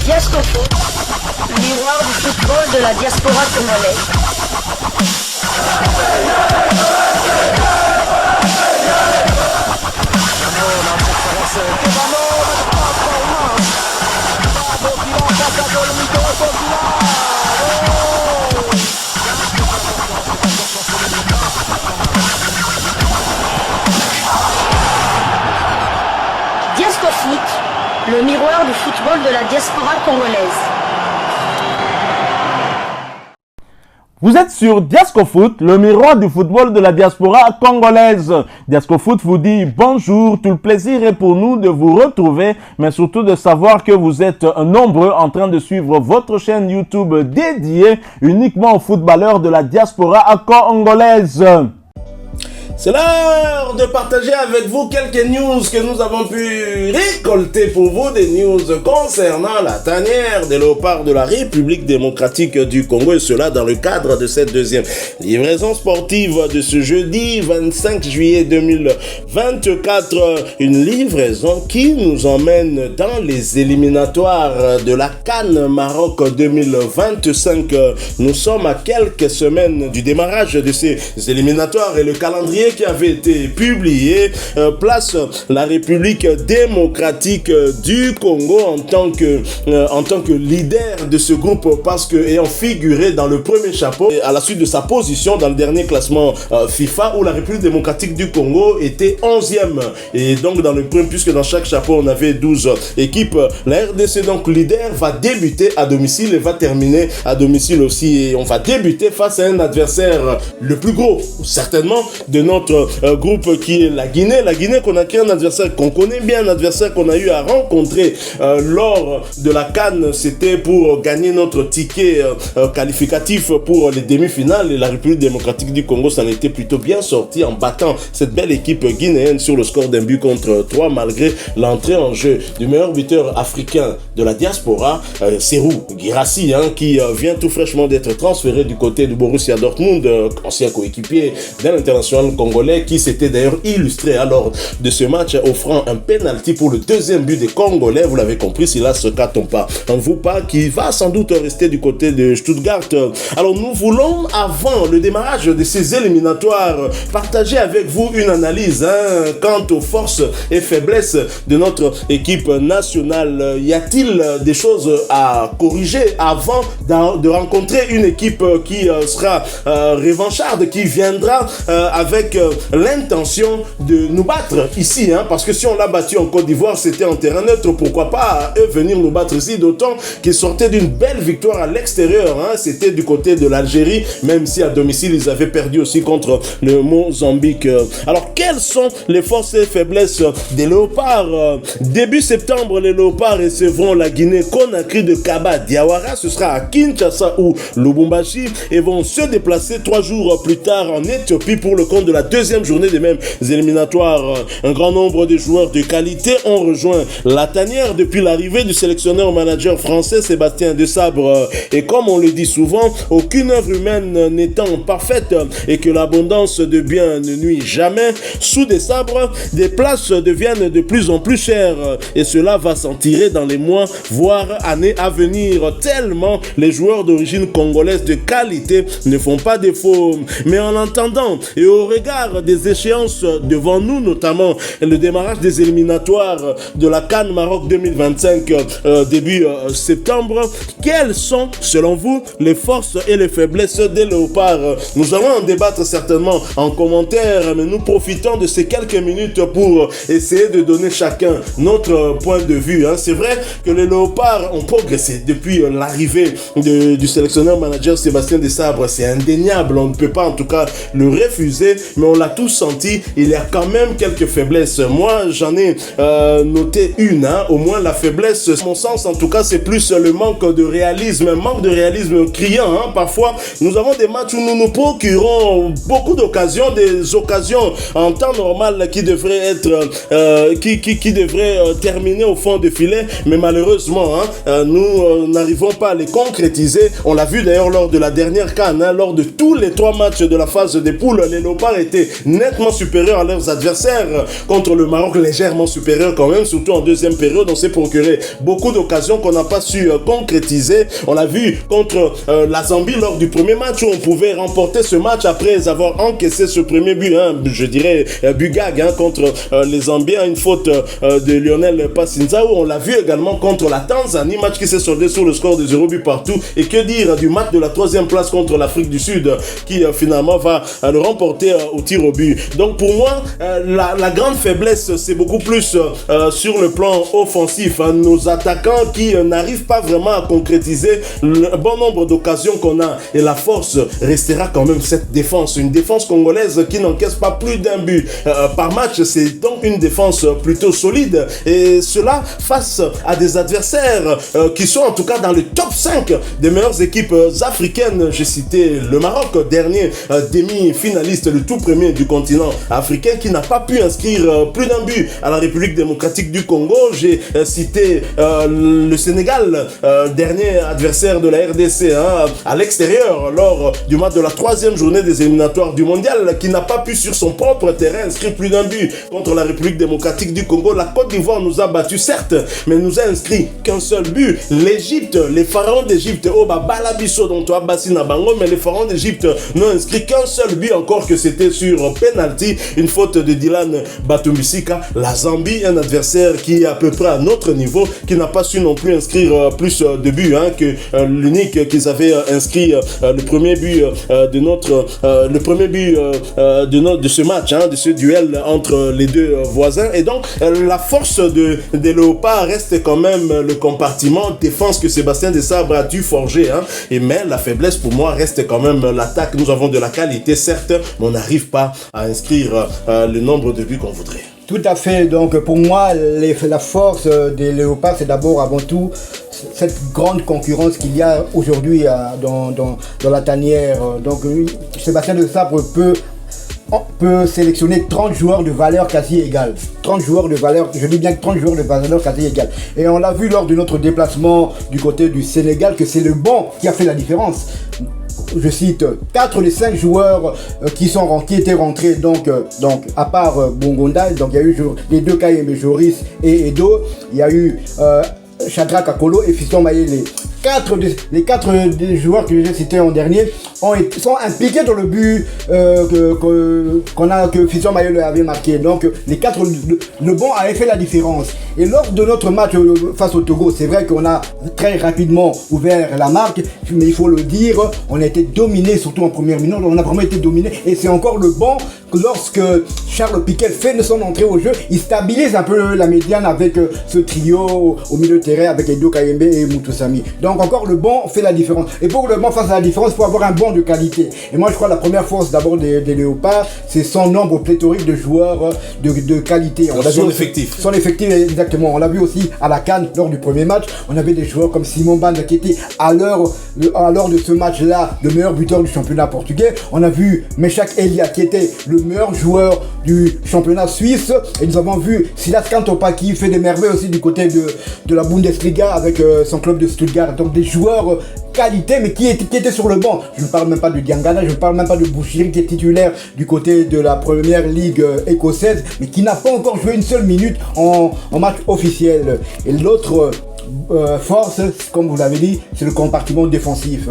Diasco Foot, miroir du football de la diaspora congolaise. Diasco Foot, le miroir du football de la diaspora congolaise. Vous êtes sur Diasco Foot, le miroir du football de la diaspora congolaise. Diasco Foot vous dit bonjour, tout le plaisir est pour nous de vous retrouver, mais surtout de savoir que vous êtes nombreux en train de suivre votre chaîne YouTube dédiée uniquement aux footballeurs de la diaspora congolaise. C'est l'heure de partager avec vous quelques news que nous avons pu récolter pour vous, des news concernant la tanière des léopards de la République démocratique du Congo, et cela dans le cadre de cette deuxième livraison sportive de ce jeudi 25 juillet 2024, une livraison qui nous emmène dans les éliminatoires de la CAN Maroc 2025. Nous sommes à quelques semaines du démarrage de ces éliminatoires et le calendrier qui avait été publié place la République démocratique du Congo en tant que leader de ce groupe, parce que ayant figuré dans le premier chapeau à la suite de sa position dans le dernier classement FIFA, où la République démocratique du Congo était 11e, et donc dans le premier, puisque dans chaque chapeau on avait 12 équipes, la RDC donc leader va débuter à domicile et va terminer à domicile aussi, et on va débuter face à un adversaire le plus gros certainement de notre groupe, qui est la Guinée. La Guinée qu'on a créé, un adversaire qu'on connaît bien, un adversaire qu'on a eu à rencontrer lors de la CAN. C'était pour gagner notre ticket qualificatif pour les demi-finales, et la République démocratique du Congo s'en était plutôt bien sortie en battant cette belle équipe guinéenne sur le score d'un but contre 3, malgré l'entrée en jeu du meilleur buteur africain de la diaspora, Serhou Guirassy, qui vient tout fraîchement d'être transféré du côté du Borussia Dortmund, ancien coéquipier d'un international congolais, qui s'était d'ailleurs illustré lors de ce match, offrant un penalty pour le deuxième but des Congolais. Vous l'avez compris, Silas Katompa Nvupa, qui va sans doute rester du côté de Stuttgart. Alors nous voulons, avant le démarrage de ces éliminatoires, partager avec vous une analyse quant aux forces et faiblesses de notre équipe nationale. Y a-t-il des choses à corriger avant de rencontrer une équipe qui sera revancharde, qui viendra avec l'intention de nous battre ici, parce que si on l'a battu en Côte d'Ivoire, c'était en terrain neutre, pourquoi pas eux venir nous battre ici, d'autant qu'ils sortaient d'une belle victoire à l'extérieur, c'était du côté de l'Algérie, même si à domicile ils avaient perdu aussi contre le Mozambique. Alors quelles sont les forces et faiblesses des léopards? Début septembre, les léopards recevront la Guinée-Conakry de Kaba Diawara, ce sera à Kinshasa ou Lubumbashi, et vont se déplacer 3 jours plus tard en Éthiopie pour le compte de la deuxième journée des mêmes éliminatoires. Un grand nombre de joueurs de qualité ont rejoint la tanière depuis l'arrivée du sélectionneur-manager français Sébastien Desabre. Et comme on le dit souvent, aucune œuvre humaine n'étant parfaite et que l'abondance de biens ne nuit jamais, sous Desabre, des places deviennent de plus en plus chères, et cela va s'en tirer dans les mois, voire années à venir, tellement les joueurs d'origine congolaise de qualité ne font pas défaut. Mais en attendant, et au regard des échéances devant nous, notamment le démarrage des éliminatoires de la CAN Maroc 2025 début septembre, quelles sont selon vous les forces et les faiblesses des léopards? Nous allons en débattre certainement en commentaire, mais nous profitons de ces quelques minutes pour essayer de donner chacun notre point de vue. C'est vrai que les léopards ont progressé depuis l'arrivée du sélectionneur-manager Sébastien Desabre, c'est indéniable, on ne peut pas en tout cas le refuser, mais on l'a tous senti, il y a quand même quelques faiblesses. Moi j'en ai noté une, au moins la faiblesse, à mon sens en tout cas, c'est plus le manque de réalisme, un manque de réalisme criant. Parfois nous avons des matchs où nous nous procurons beaucoup d'occasions, des occasions en temps normal qui devraient être qui devraient terminer au fond du filet, mais malheureusement nous n'arrivons pas à les concrétiser. On l'a vu d'ailleurs lors de la dernière CAN, lors de tous les 3 matchs de la phase des poules, les léopards été nettement supérieurs à leurs adversaires. Contre le Maroc, légèrement supérieur quand même, surtout en deuxième période. On s'est procuré beaucoup d'occasions qu'on n'a pas su concrétiser. On l'a vu contre la Zambie lors du premier match où on pouvait remporter ce match après avoir encaissé ce premier but, je dirais but gag contre les Zambiens, une faute de Lionel Passinza. On l'a vu également contre la Tanzanie, match qui s'est soldé sur le score de 0 but partout. Et que dire du match de la troisième place contre l'Afrique du Sud qui finalement va le remporter au tir au but. Donc pour moi, la grande faiblesse, c'est beaucoup plus sur le plan offensif. Nos attaquants qui n'arrivent pas vraiment à concrétiser le bon nombre d'occasions qu'on a. Et la force restera quand même cette défense. Une défense congolaise qui n'encaisse pas plus d'un but par match. C'est donc une défense plutôt solide. Et cela face à des adversaires qui sont en tout cas dans le top 5 des meilleures équipes africaines. J'ai cité le Maroc, dernier demi-finaliste, le tout premier du continent africain, qui n'a pas pu inscrire plus d'un but à la République démocratique du Congo. J'ai cité le Sénégal, dernier adversaire de la RDC à l'extérieur lors du match de la troisième journée des éliminatoires du mondial, qui n'a pas pu sur son propre terrain inscrire plus d'un but contre la République démocratique du Congo. La Côte d'Ivoire nous a battus certes, mais nous a inscrit qu'un seul but. L'Égypte, les pharaons d'Égypte, Balabiso dont tu as bassi na bango, mais les pharaons d'Égypte n'ont inscrit qu'un seul but, encore que c'était sur penalty, une faute de Dylan Batumbisika. La Zambie, un adversaire qui est à peu près à notre niveau, qui n'a pas su non plus inscrire plus de buts que l'unique qu'ils avaient inscrit, le premier but de ce match, de ce duel entre les deux voisins. Et donc la force des Léopards reste quand même le compartiment défense que Sébastien Desabre a dû forger, mais la faiblesse pour moi reste quand même l'attaque. Nous avons de la qualité certes, mais on n'arrive pas à inscrire le nombre de buts qu'on voudrait. Tout à fait. Donc pour moi, la force des Léopards, c'est d'abord avant tout cette grande concurrence qu'il y a aujourd'hui dans la tanière. Donc Sébastien Desabre peut sélectionner 30 joueurs de valeur quasi égale. 30 joueurs de valeur, je dis bien 30 joueurs de valeur quasi égale. Et on l'a vu lors de notre déplacement du côté du Sénégal que c'est le banc qui a fait la différence. Je cite 4 des 5 joueurs qui étaient rentrés, donc à part Bongonda, donc il y a eu les deux Kayembe, Joris et Edo, il y a eu Shadrack Akolo et Fiston Mayele. Les 4 joueurs que j'ai cités en dernier sont impliqués dans le but que Fiston Mayele avait marqué. Donc les 4, le banc avait fait la différence. Et lors de notre match face au Togo, c'est vrai qu'on a très rapidement ouvert la marque, mais il faut le dire, on a été dominé, surtout en première minute, on a vraiment été dominé. Et c'est encore le banc, lorsque Charles Piquet fait de son entrée au jeu, il stabilise un peu la médiane avec ce trio au milieu de terrain avec Edo Kayembe et Mutusami. Donc encore le banc fait la différence. Et pour que le banc fasse la différence, il faut avoir un banc de qualité. Et moi je crois que la première force d'abord des Léopards, c'est son nombre pléthorique de joueurs de qualité. Son effectif. Son effectif, exactement. On l'a vu aussi à la CAN lors du premier match. On avait des joueurs comme Simon Banda qui était à l'heure de ce match-là le meilleur buteur du championnat portugais. On a vu Meshak Elia qui était le meilleur joueur du championnat suisse. Et nous avons vu Silas Kantopa qui fait des merveilles aussi du côté de la Bundesliga avec son club de Stuttgart. Donc des joueurs qualité, mais qui était sur le banc. Je ne parle même pas de Diangana, je ne parle même pas de Bouchiri qui est titulaire du côté de la première ligue écossaise, mais qui n'a pas encore joué une seule minute en match officiel. Et l'autre force, comme vous l'avez dit, c'est le compartiment défensif.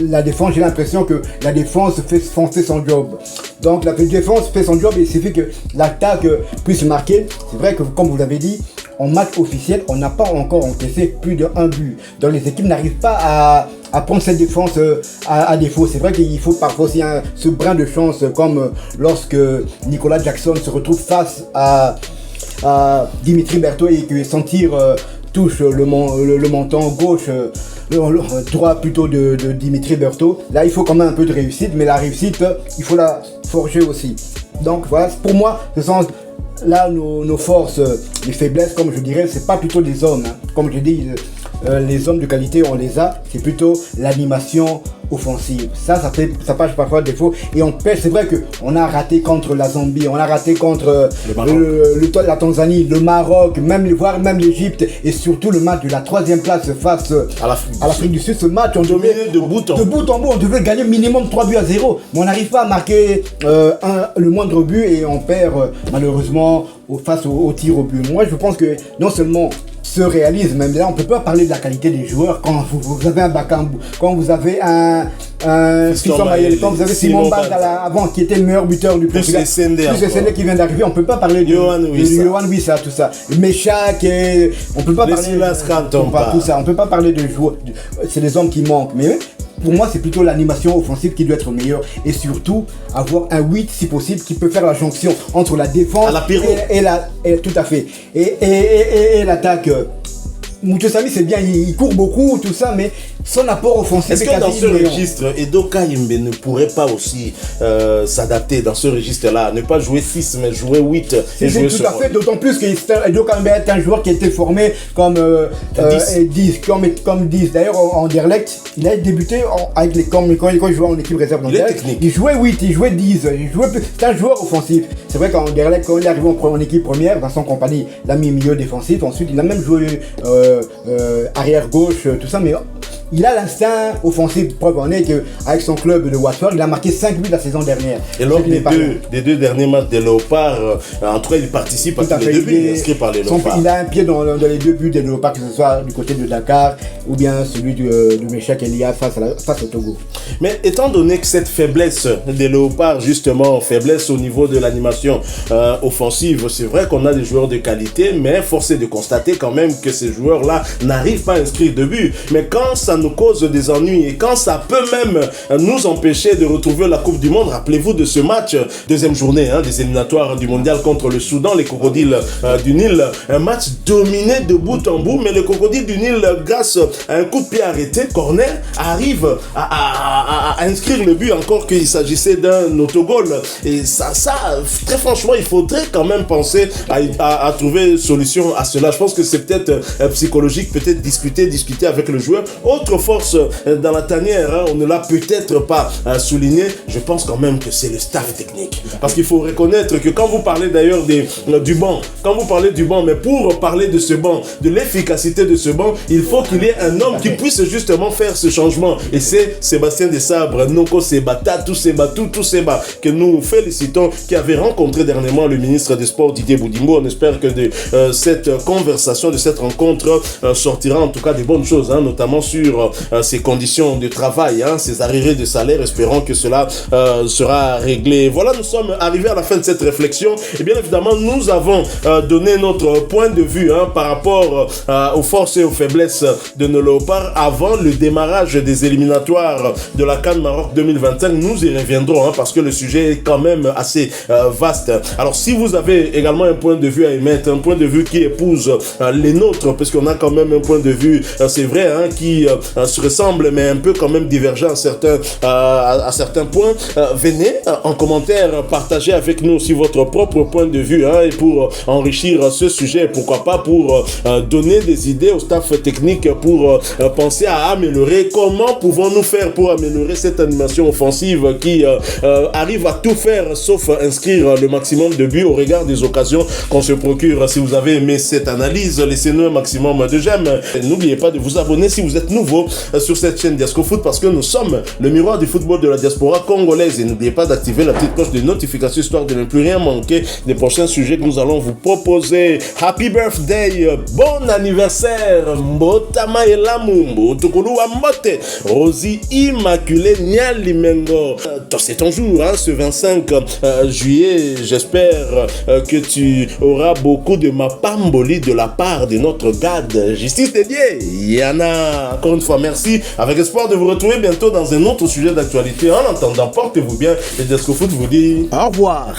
La défense, j'ai l'impression que la défense fait son job. Donc la défense fait son job et il suffit que l'attaque puisse marquer. C'est vrai que, comme vous l'avez dit, en match officiel, on n'a pas encore encaissé plus d'1 but. Donc les équipes n'arrivent pas à prendre cette défense à défaut. C'est vrai qu'il faut parfois aussi ce brin de chance, comme lorsque Nicolas Jackson se retrouve face à Dimitri Berthaud et que Sentir touche le menton gauche, droit plutôt de Dimitri Berthaud. Là, il faut quand même un peu de réussite, mais la réussite, il faut la forger aussi. Donc voilà, pour moi, ce sont là nos forces, les faiblesses, comme je dirais, c'est pas plutôt des hommes. Comme je dis, les hommes de qualité, on les a. C'est plutôt l'animation offensive. Ça passe parfois défaut et on pêche. C'est vrai qu'on a raté contre la Zambie, on a raté contre la Tanzanie, le Maroc, voire même l'Égypte et surtout le match de la 3e place face à l'Afrique du Sud. Ce match, on devait de bout en bout, on devait gagner minimum 3-0, mais on n'arrive pas à marquer le moindre but et on perd malheureusement face au tir au but. Moi, je pense que non seulement se réalise, même là on peut pas parler de la qualité des joueurs quand vous avez un Bakambu, quand vous avez un Fiston Mayele, quand vous avez Simon Banza avant qui était le meilleur buteur du Portugal, plus le Sende qui vient d'arriver, on peut pas parler de Yohan Wissa, tout ça, Meshak, on peut pas parler de tout ça, on peut pas parler de joueurs, c'est des hommes qui manquent, mais pour moi, c'est plutôt l'animation offensive qui doit être meilleure et surtout avoir un 8 si possible qui peut faire la jonction entre la défense et tout à fait et l'attaque. Moutoussamy, c'est bien, il court beaucoup, tout ça, mais son apport offensif est-ce que dans ce registre, Edo Kayembe ne pourrait pas aussi s'adapter dans ce registre-là, ne pas jouer 6 mais jouer 8 et jouer tout à fait, d'autant plus que Edo Kayembe est un joueur qui a été formé comme 10. D'ailleurs, en Anderlecht, il a débuté avec quand il jouait en équipe réserve d'Anderlecht, il jouait 8, il jouait 10, c'est un joueur offensif. C'est vrai qu'en Anderlecht, quand il est arrivé en équipe première, Vincent Kompany l'a mis milieu défensif, ensuite il a même joué arrière gauche, tout ça, mais il a l'instinct offensif. Preuve en est qu'avec son club de Watford, il a marqué 5 buts la saison dernière. Et lors des deux derniers matchs des Léopards, en tout cas, il participe à tous les 2 buts inscrits par les Léopards. Il a un pied dans les 2 buts des Léopards, que ce soit du côté de Dakar ou bien celui de Meshak Elia face au Togo. Mais étant donné que cette faiblesse des Léopards, justement, faiblesse au niveau de l'animation offensive, c'est vrai qu'on a des joueurs de qualité, mais force est de constater quand même que ces joueurs-là n'arrivent pas à inscrire de buts. Mais quand ça nous cause des ennuis et quand ça peut même nous empêcher de retrouver la Coupe du Monde, rappelez-vous de ce match, deuxième journée des éliminatoires du mondial contre le Soudan, les Crocodiles du Nil, un match dominé de bout en bout, mais les Crocodiles du Nil, grâce à un coup de pied arrêté, corner, arrivent à inscrire le but, encore qu'il s'agissait d'un autogol. Et ça, très franchement, il faudrait quand même penser à trouver une solution à cela. Je pense que c'est peut-être psychologique, peut-être discuter avec le joueur. Autre force dans la tanière, on ne l'a peut-être pas souligné, je pense quand même que c'est le staff technique. Parce qu'il faut reconnaître que quand vous parlez d'ailleurs du banc, mais pour parler de ce banc, de l'efficacité de ce banc, il faut qu'il y ait un homme qui puisse justement faire ce changement. Et c'est Sébastien Desabre, Noko Seba, Tatou Seba, Toutou Seba, que nous félicitons, qui avait rencontré dernièrement le ministre des Sports Didier Boudimbo. On espère que de cette conversation, de cette rencontre, sortira en tout cas des bonnes choses, notamment sur ces conditions de travail, ces arriérés de salaire. Espérons que cela sera réglé. Voilà, nous sommes arrivés à la fin de cette réflexion. Et bien évidemment, nous avons donné notre point de vue par rapport aux forces et aux faiblesses de nos Léopards avant le démarrage des éliminatoires de la CAN Maroc 2025. Nous y reviendrons parce que le sujet est quand même assez vaste. Alors si vous avez également un point de vue à émettre, un point de vue qui épouse les nôtres, parce qu'on a quand même un point de vue, c'est vrai, qui se ressemble mais un peu quand même divergent à certains points, venez en commentaire partager avec nous aussi votre propre point de vue et pour enrichir ce sujet, pourquoi pas pour donner des idées au staff technique pour penser à améliorer. Comment pouvons-nous faire pour améliorer cette animation offensive qui arrive à tout faire sauf inscrire le maximum de buts au regard des occasions qu'on se procure. Si vous avez aimé cette analyse, laissez-nous un maximum de j'aime. N'oubliez pas de vous abonner si vous êtes nouveau sur cette chaîne Diasco Foot, parce que nous sommes le miroir du football de la diaspora congolaise. Et n'oubliez pas d'activer la petite cloche de notification histoire de ne plus rien manquer des prochains sujets que nous allons vous proposer. Happy birthday, bon anniversaire, Mbotama Elamu, Mbotukulu Ambote, Rosie Immaculée Nyalimengo. C'est ton jour, ce 25 juillet. J'espère que tu auras beaucoup de mapamboli de la part de notre GAD. Justice dédiée, Yana. Encore une fois, merci. Avec espoir de vous retrouver bientôt dans un autre sujet d'actualité. En attendant, portez-vous bien. Et Diasco Foot vous dit au revoir.